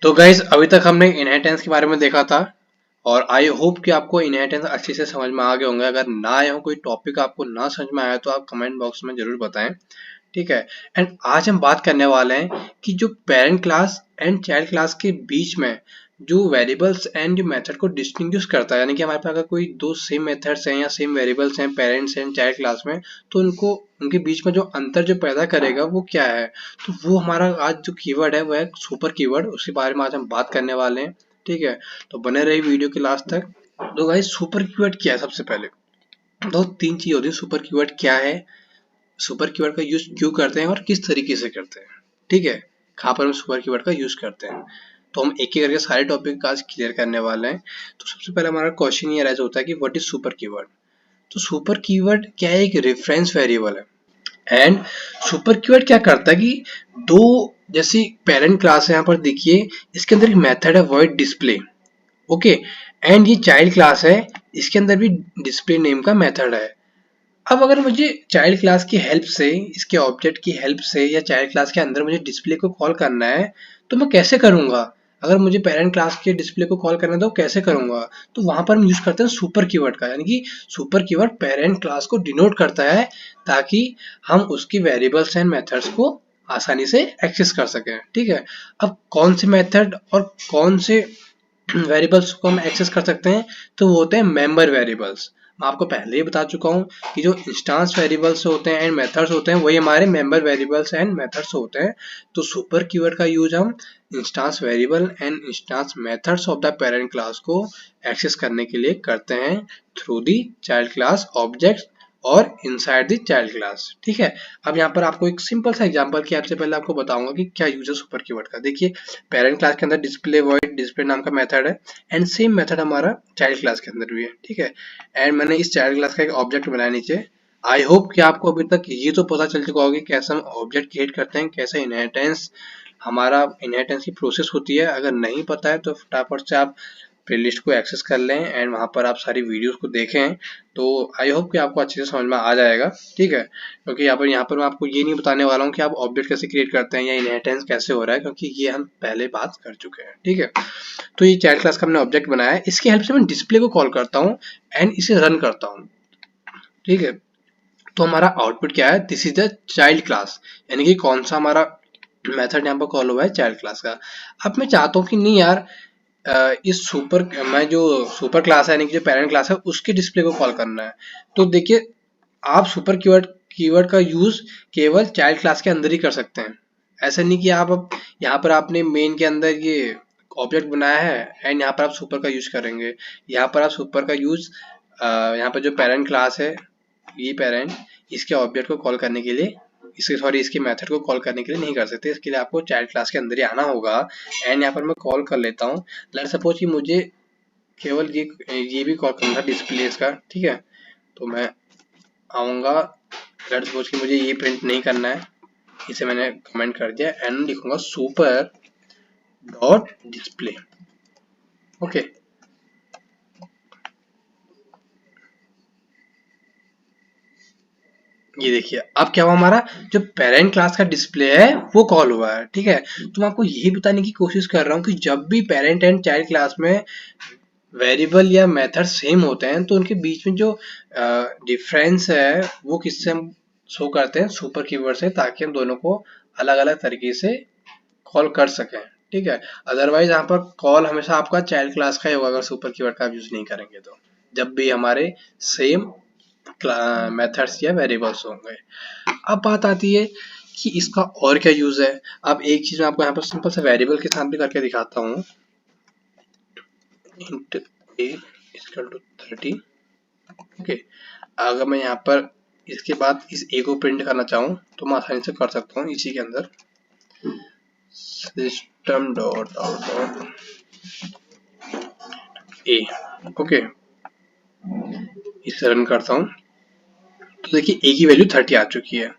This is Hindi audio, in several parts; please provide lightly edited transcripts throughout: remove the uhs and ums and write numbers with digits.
तो गाइज अभी तक हमने इनहेरिटेंस के बारे में देखा था और आई होप कि आपको इनहेरिटेंस अच्छे से समझ में आ गए होंगे। अगर ना आए हो, कोई टॉपिक आपको ना समझ में आया तो आप कमेंट बॉक्स में जरूर बताएं। ठीक है। एंड आज हम बात करने वाले हैं कि जो parent class and child class के बीच में जो वेरिएबल्स एंड जो मेथड को डिस्टिंग्विश करता है, यानी कि हमारे पास अगर कोई दो सेम मेथड्स हैं या सेम वेरिएबल्स हैं पेरेंट्स एंड चाइल्ड क्लास में, तो उनको उनके बीच में जो अंतर जो पैदा करेगा वो क्या है। तो वो हमारा आज जो कीवर्ड है वो है सुपर कीवर्ड। उसके बारे में आज हम बात करने वाले हैं। ठीक है, तो बने रही वीडियो के लास्ट तक। तो गाइस सुपर कीवर्ड क्या है? सबसे पहले तो तीन चीज होती है। सुपर कीवर्ड क्या है, सुपर कीवर्ड का यूज क्यों करते हैं और किस तरीके से करते हैं। ठीक है, कहाँ पर हम सुपर कीवर्ड का यूज करते हैं, तो हम एक एक करके सारे टॉपिक आज क्लियर करने वाले हैं। तो सबसे पहले हमारा क्वेश्चन ये राइज होता है कि व्हाट इज सुपर कीवर्ड। तो सुपर कीवर्ड क्या है? एक रेफरेंस वेरिएबल है। एंड सुपर कीवर्ड क्या करता है कि दो जैसी पेरेंट क्लास है, यहाँ पर देखिए इसके अंदर एक मेथड है वॉइड डिस्प्ले। ओके, एंड ये चाइल्ड क्लास है, इसके अंदर भी डिस्प्ले नेम का मेथड है। अब अगर मुझे चाइल्ड क्लास की हेल्प से, इसके ऑब्जेक्ट की हेल्प से या चाइल्ड क्लास के अंदर मुझे डिस्प्ले को कॉल करना है तो मैं कैसे करूंगा? अगर मुझे पेरेंट क्लास के डिस्प्ले को कॉल करना है तो कैसे करूंगा? तो वहां पर हम यूज करते हैं सुपर कीवर्ड का, यानी कि सुपर कीवर्ड पेरेंट क्लास को डिनोट करता है ताकि हम उसकी वेरिएबल्स एंड मेथड्स को आसानी से एक्सेस कर सकें। ठीक है, अब कौन से मेथड और कौन से वेरिएबल्स को हम एक्सेस कर सकते हैं, तो वो होते हैं मेंबर वेरिएबल्स। मैं आपको पहले ही बता चुका हूँ कि जो इंस्टांस वेरिएबल्स होते हैं एंड मेथड्स होते हैं वही हमारे मेंबर वेरिएबल्स एंड मेथड्स होते हैं। तो सुपर कीवर्ड का यूज हम instance variable and instance methods of the parent class को एक्सेस करने के लिए करते हैं through the child class object और इनसाइड द चाइल्ड क्लास। ठीक है, अब यहाँ पर आपको एक सिंपल सा एग्जांपल की सबसे पहले आपको बताऊंगा कि क्या यूज है सुपर कीवर्ड का। देखिए, पेरेंट क्लास के अंदर डिस्प्ले वॉइड डिस्प्ले नाम का मेथड है एंड सेम मेथड हमारा चाइल्ड क्लास के अंदर भी है। ठीक है, एंड मैंने इस चाइल्ड क्लास का एक ऑब्जेक्ट बनाया नीचे। आई होप कि आपको अभी तक ये तो पता चल चुका होगा कि कैसे हम ऑब्जेक्ट क्रिएट करते हैं, कैसे इनहेरिटेंस हमारा इनहेरिटेंस की प्रोसेस होती है। अगर नहीं पता है तो फटाफट से आप प्लेलिस्ट को एक्सेस कर लें एंड वहां पर आप सारी वीडियोस को देखें, तो आई होप कि आपको अच्छे से समझ में आ जाएगा। ठीक है, क्योंकि यहाँ पर मैं आपको ये नहीं बताने वाला हूँ कि आप ऑब्जेक्ट कैसे क्रिएट करते हैं या इनहेरिटेंस कैसे हो रहा है, क्योंकि ये हम पहले बात कर चुके हैं। ठीक है, तो ये चाइल्ड क्लास का हमने ऑब्जेक्ट बनाया है, इसकी हेल्प से मैं डिस्प्ले को कॉल करता हूँ एंड इसे रन करता हूँ। ठीक है, तो हमारा आउटपुट क्या है? This is the child class, यानी कि कौन सा हमारा मेथड यहाँ पर कॉल हुआ है? चाइल्ड क्लास का। अब मैं चाहता हूँ कि नहीं यार, इस सुपर मैं जो सुपर क्लास है यानी कि जो पेरेंट क्लास है उसके डिस्प्ले को कॉल करना है। तो देखिए, आप सुपर कीवर्ड कीवर्ड का यूज केवल चाइल्ड क्लास के अंदर ही कर सकते हैं। ऐसा नहीं कि आप अब यहाँ पर आपने मेन के अंदर ये ऑब्जेक्ट बनाया है एंड यहाँ पर आप सुपर का यूज करेंगे। यहाँ पर आप सुपर का यूज यहाँ पर जो पेरेंट क्लास है, ये पेरेंट, इसके ऑब्जेक्ट को कॉल करने के लिए, इसके मेथड को कॉल करने के लिए नहीं कर सकते। इसके लिए आपको चाइल्ड क्लास के अंदर ही आना होगा। एंड यहाँ पर मैं कॉल कर लेता हूँ। लेट्स सपोज कि मुझे केवल ये भी कॉल करना था डिस्प्ले का। ठीक है, तो मैं आऊँगा। लेट्स सपोज कि मुझे ये प्रिंट नहीं करना है, इसे मैंने कमेंट कर दिया एंड लिखूंगा सुपर डॉट डिस्प्ले। ओके, ये देखिए अब क्या हुआ, हमारा जो पेरेंट क्लास का डिस्प्ले है वो कॉल हुआ है। ठीक है, तो मैं आपको यही बताने की कोशिश कर रहा हूँ कि जब भी पेरेंट एंड चाइल्ड क्लास में वेरिएबल या मेथड सेम होते हैं तो उनके बीच में जो डिफरेंस है वो किससे हम शो करते हैं? सुपर कीवर्ड से, ताकि हम दोनों को अलग अलग तरीके से कॉल कर सकें। ठीक है, अदरवाइज यहाँ पर कॉल हमेशा आपका चाइल्ड क्लास का ही होगा अगर सुपर कीवर्ड का यूज नहीं करेंगे तो, जब भी हमारे सेम मेथड्स या वेरिएबल्स होंगे। अब बात आती है कि इसका और क्या यूज है। अब एक चीज मैं आपको यहाँ पर सिंपल सा वेरिएबल के साथ भी करके दिखाता हूँ। int a equal to 30। Okay, अगर मैं यहाँ पर इसके बाद इस a को प्रिंट करना चाहूँ तो मैं आसानी से कर सकता हूँ इसी के अंदर system dot out dot a। Okay, इसे रन करता हूँ तो देखिए a की वैल्यू 30 आ चुकी है।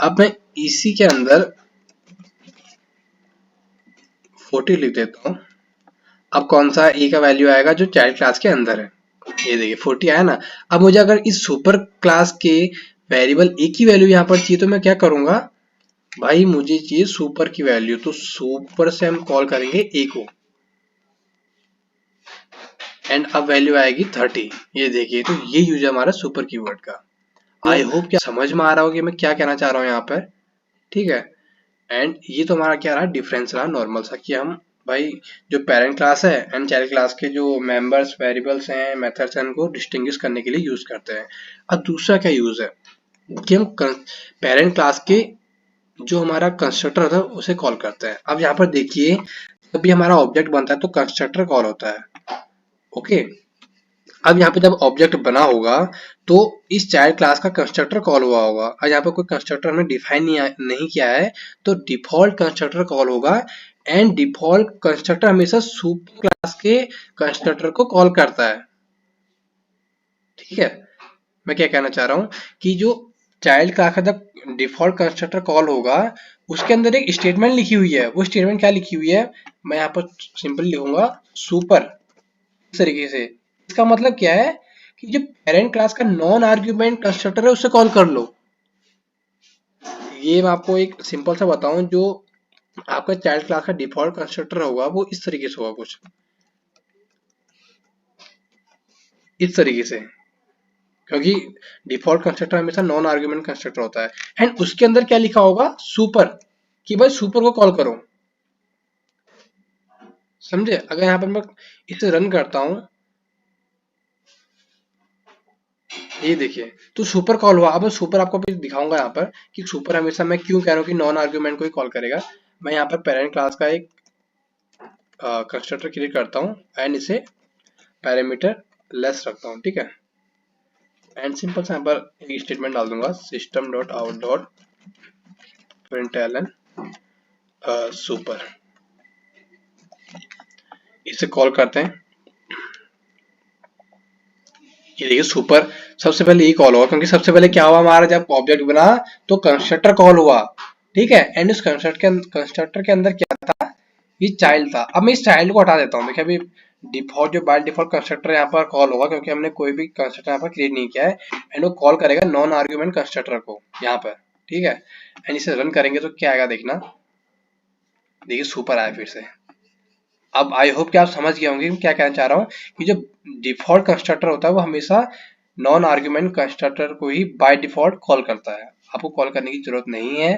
अब मैं इसी के अंदर 40 लिख देता हूँ। अब कौन सा a का वैल्यू आएगा? जो चाइल्ड क्लास के अंदर है। ये देखिए 40 आया ना। अब मुझे अगर इस सुपर क्लास के वेरिएबल a की वैल्यू यहाँ पर चाहिए तो मैं क्या करूंगा? भाई मुझे चाहिए सुपर की वैल्यू, तो सुपर से हम कॉल करेंगे ए को, एंड अब वैल्यू आएगी 30। ये देखिए, तो ये यूज है हमारा सुपर कीवर्ड का। आई होप क्या समझ में आ रहा हो कि मैं क्या कहना चाह रहा हूँ यहाँ पर, ठीक है। एंड ये तो हमारा क्या रहा, डिफरेंस रहा नॉर्मल सा, कि हम भाई जो पेरेंट क्लास है एंड चाइल्ड क्लास के जो मेंबर्स वेरिएबल्स हैं मेथड्स हैं उनको डिस्टिंग्विश करने के लिए यूज करते हैं। अब दूसरा क्या यूज है कि हम पेरेंट क्लास के जो हमारा कंस्ट्रक्टर होता है उसे कॉल करते हैं। अब यहाँ पर देखिए, जब भी हमारा ऑब्जेक्ट बनता है तो कंस्ट्रक्टर कॉल होता है, ओके। अब यहाँ पे जब ऑब्जेक्ट बना होगा तो इस चाइल्ड क्लास का कंस्ट्रक्टर कॉल हुआ होगा। अब यहाँ पे कोई कंस्ट्रक्टर हमने डिफाइन नहीं किया है, तो डिफॉल्ट कंस्ट्रक्टर कॉल होगा, एंड डिफॉल्ट कंस्ट्रक्टर हमेशा सुपर क्लास के कंस्ट्रक्टर को कॉल करता है, ठीक है। मैं क्या कहना चाह रहा हूँ कि जो चाइल्ड क्लास का जब डिफॉल्ट कंस्ट्रक्टर कॉल होगा उसके अंदर एक स्टेटमेंट लिखी हुई है। वो स्टेटमेंट क्या लिखी हुई है, मैं यहाँ पर सिंपल लिखूंगा सुपर, इस तरीके से। इसका मतलब क्या है कि जो पेरेंट क्लास का नॉन आर्ग्यूमेंट कंस्ट्रक्टर है उससे कॉल कर लो। ये मैं आपको एक सिंपल सा बताऊं, जो आपका चाइल्ड क्लास का डिफॉल्ट कंस्ट्रक्टर होगा वो इस तरीके से होगा, कुछ इस तरीके से, क्योंकि डिफॉल्ट कंस्ट्रक्टर हमेशा नॉन आर्ग्यूमेंट कंस्ट्रक्टर होता है। एंड उसके अंदर क्या लिखा होगा, सुपर, कि भाई सुपर को कॉल करो, समझे। अगर यहाँ पर मैं इसे रन करता हूँ, ये देखिए, तो सुपर कॉल हुआ। अब मैं सुपर आपको भी दिखाऊंगा यहाँ पर कि सुपर हमेशा, मैं क्यों कह रहा हूँ कि नॉन आर्ग्यूमेंट को ही कॉल करेगा। मैं यहाँ पर पेरेंट क्लास का एक कंस्ट्रक्टर क्रिएट करता हूँ एंड इसे पैरामीटर लेस रखता हूँ, ठीक है। एंड सिंपल से यहाँ पर एक स्टेटमेंट डाल दूंगा, system dot out dot println super, इसे कॉल करते हैं। ये देखिए सुपर सबसे पहले ये कॉल हुआ, क्योंकि सबसे पहले क्या हुआ हमारा, जब ऑब्जेक्ट बना तो कंस्ट्रक्टर कॉल हुआ, ठीक है। एंड इस कंस्ट्रक्टर के अंदर क्या था, ये चाइल्ड था। अब मैं इस चाइल्ड को हटा देता हूँ। देखिए अभी डिफॉल्ट जो बाय डिफॉल्ट कंस्ट्रक्टर यहाँ पर कॉल होगा, क्योंकि हमने कोई भी कंस्ट्रक्टर यहाँ पर क्रिएट नहीं किया है, एंड वो कॉल करेगा नॉन आर्ग्यूमेंट कंस्ट्रक्टर को यहाँ पर, ठीक है। एंड इसे रन करेंगे तो क्या आएगा देखना, देखिए सुपर आया फिर से। अब आई होप कि आप समझ गए होंगे कि क्या कहना चाह रहा हूँ, कि जो डिफॉल्ट कंस्ट्रक्टर होता है वो हमेशा नॉन आर्ग्यूमेंट कंस्ट्रक्टर को ही बाय डिफॉल्ट कॉल करता है, आपको कॉल करने की जरूरत नहीं है।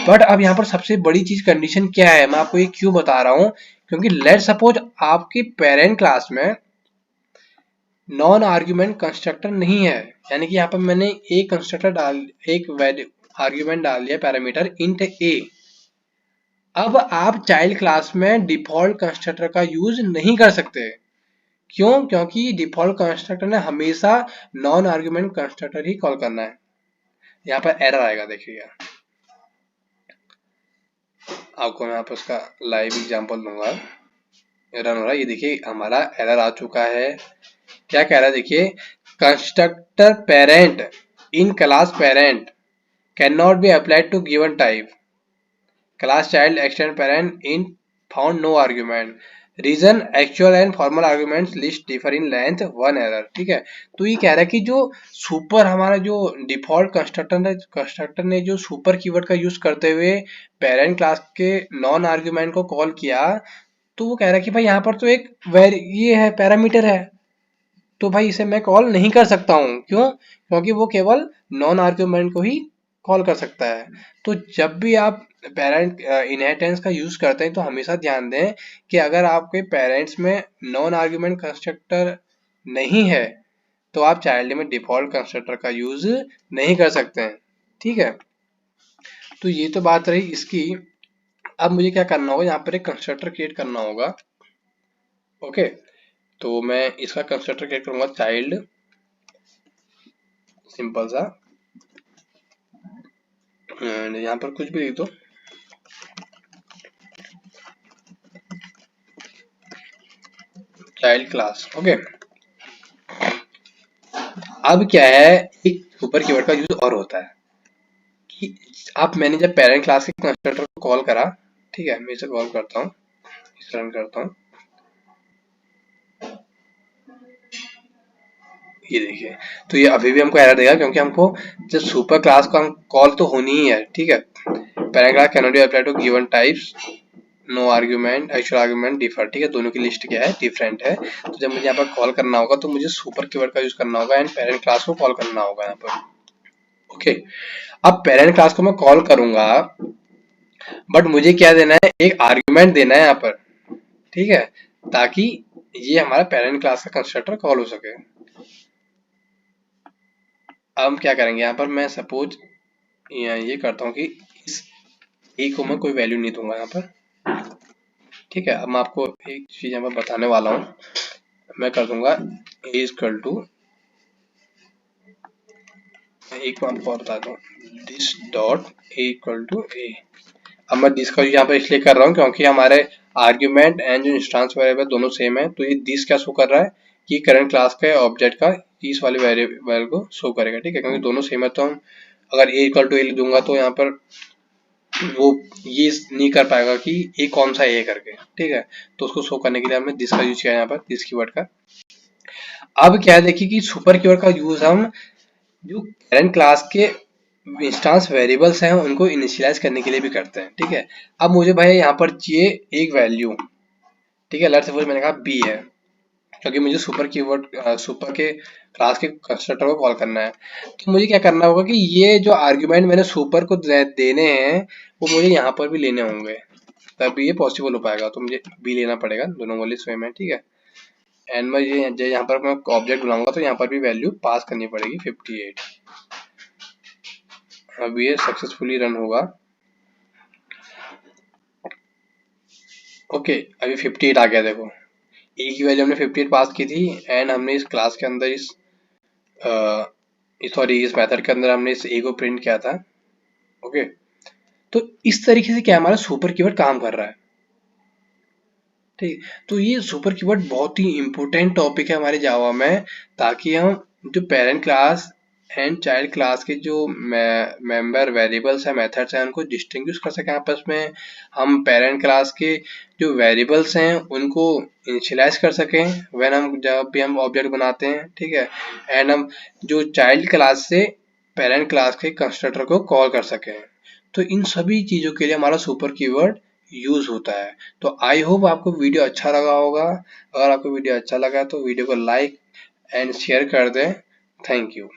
बट अब यहाँ पर सबसे बड़ी चीज कंडीशन क्या है, मैं आपको ये क्यों बता रहा हूँ, क्योंकि लेट सपोज आपकी पेरेंट क्लास में नॉन आर्ग्यूमेंट कंस्ट्रक्टर नहीं है, यानी कि यहाँ पर मैंने एक कंस्ट्रक्टर डाल, एक आर्ग्यूमेंट डाल दिया पैरामीटर इंट ए। अब आप चाइल्ड क्लास में डिफॉल्ट कंस्ट्रक्टर का यूज नहीं कर सकते। क्यों, क्योंकि डिफॉल्ट कंस्ट्रक्टर ने हमेशा नॉन आर्ग्यूमेंट कंस्ट्रक्टर ही कॉल करना है। यहाँ पर एरर आएगा, देखिएगा आपको मैं यहाँ पर उसका लाइव एग्जांपल दूंगा। रन हो रहा है, ये देखिए हमारा एरर आ चुका है। क्या कह रहा है देखिए, constructor parent in class parent can not be applied to given type, class child extend parent in found no argument, reason actual and formal arguments list differ in length one error, ठीक है। तो ये कह रहा है कि जो सुपर हमारा जो डिफॉल्ट कंस्ट्रक्टर ने जो सुपर कीवर्ड का यूज करते हुए पेरेंट क्लास के नॉन आर्ग्यूमेंट को कॉल किया, तो वो कह रहा है कि भाई यहाँ पर तो एक ये है पैरामीटर है, तो भाई इसे मैं कॉल नहीं कर सकता हूँ। क्यों, क्योंकि वो केवल नॉन आर्ग्यूमेंट को ही कॉल कर सकता है। तो जब भी आप पेरेंट इनहेरिटेंस का यूज करते हैं तो हमेशा ध्यान दें कि अगर आपके पेरेंट्स में नॉन आर्ग्यूमेंट कंस्ट्रक्टर नहीं है तो आप चाइल्ड में डिफॉल्ट कंस्ट्रक्टर का यूज नहीं कर सकते हैं, ठीक है। तो ये तो बात रही इसकी। अब मुझे क्या करना होगा, यहाँ पर एक कंस्ट्रक्टर क्रिएट करना होगा, ओके। तो मैं इसका कंस्ट्रक्टर क्रिएट करूंगा चाइल्ड, सिंपल सा, एंड यहाँ पर कुछ भी लिख दो, चाइल्ड क्लास, ओके। अब क्या है, एक सुपर कीवर्ड का यूज और होता है कि आप, मैंने जब पेरेंट क्लास के कंस्ट्रक्टर को कॉल करा, ठीक है, मैं इसे कॉल करता हूँ, इसे रन करता हूँ, ये देखिए। तो ये अभी भी हमको एरर देगा, क्योंकि हमको जब सुपर क्लास को हम कॉल तो होनी ही है, ठीक है। Parent class can not be apply to given types, no argument, actual argument differ. ठीक है, दोनों की लिस्ट क्या है, डिफरेंट है। तो जब मुझे यहाँ पर कॉल करना होगा तो मुझे सुपर कीवर्ड का यूज करना होगा एंड पेरेंट क्लास को कॉल करना होगा यहाँ पर। ओके, अब पेरेंट क्लास को मैं कॉल करूंगा, बट मुझे क्या देना है, एक आर्ग्यूमेंट देना है यहाँ पर। ठीक है, ताकि ये हमारा पेरेंट क्लास का कंस्ट्रक्टर कॉल हो सके। अब हम क्या करेंगे, यहाँ पर मैं सपोज ये करता हूँ कि इस ए को मैं कोई वैल्यू नहीं दूंगा यहाँ पर। ठीक है, अब मैं आपको एक चीज यहाँ पर बताने वाला हूँ। मैं कर दूंगा ए इक्वल टू, एक मैं आपको बताता हूँ, this dot A equal to A. अब मैं दिस का यहाँ पर इसलिए कर रहा हूँ क्योंकि हमारे आर्ग्यूमेंट एंड जो इंस्टेंस वेरिएबल दोनों सेम है। तो ये दिस क्या शो कर रहा है कि करंट क्लास के ऑब्जेक्ट का इस वाले वेरिएबल को शो करेगा। ठीक है, क्योंकि दोनों सेम है तो हम अगर ए इक्वल टू ए दूंगा तो यहाँ पर वो ये नहीं कर पाएगा कि ए कौन सा ए करके। ठीक है, तो उसको शो करने के लिए हमने दिस का यूज किया यहाँ पर, दिस कीवर्ड का। अब क्या है, देखिए कि सुपर कीवर्ड का यूज हम जो करंट क्लास के इंस्टेंस वेरिएबल्स हैं उनको इनिशियलाइज करने के लिए भी करते हैं। ठीक है, अब मुझे भाई यहाँ पर चाहिए एक वैल्यू। ठीक है, लेट्स सपोज मैंने कहा बी है, क्योंकि मुझे सुपर कीवर्ड सुपर के क्लास के कंस्ट्रक्टर को कॉल करना है। तो मुझे क्या करना होगा कि ये जो आर्ग्यूमेंट मैंने सुपर को देने हैं वो मुझे यहाँ पर भी लेने होंगे, तभी ये पॉसिबल हो पाएगा। तो मुझे बी लेना पड़ेगा, दोनों वाली सेम है। ठीक है, एंड मैं ये यहाँ पर मैं ऑब्जेक्ट बुलाऊंगा तो यहाँ पर भी वैल्यू पास करनी पड़ेगी 58। अब ये सक्सेसफुली रन होगा। ओके, अभी 58 आ गया। देखो ए की वैल्यू हमने 58 पास की थी एंड हमने इस क्लास के अंदर सॉरी इस मेथड के अंदर हमने इस ए को प्रिंट किया था। ओके, तो इस तरीके से क्या हमारा सुपर कीवर्ड काम कर रहा है। ठीक, तो ये सुपर कीवर्ड बहुत ही इंपॉर्टेंट टॉपिक है हमारे जावा में, ताकि हम जो parent class and child class के जो मेंबर वेरिएबल्स हैं, मेथड्स हैं, उनको डिस्टिंग्विश कर सकें आपस में। हम पेरेंट क्लास के जो वेरिएबल्स हैं उनको इनिशियलाइज कर सकें व्हेन हम जब भी हम ऑब्जेक्ट बनाते हैं। ठीक है, एंड हम जो चाइल्ड क्लास से पेरेंट क्लास के कंस्ट्रक्टर को कॉल कर सकें। तो इन सभी चीजों के लिए हमारा सुपर कीवर्ड यूज होता है। तो आई होप आपको वीडियो अच्छा लगा होगा। अगर आपको वीडियो अच्छा लगा तो वीडियो को लाइक एंड शेयर कर दें। Thank you.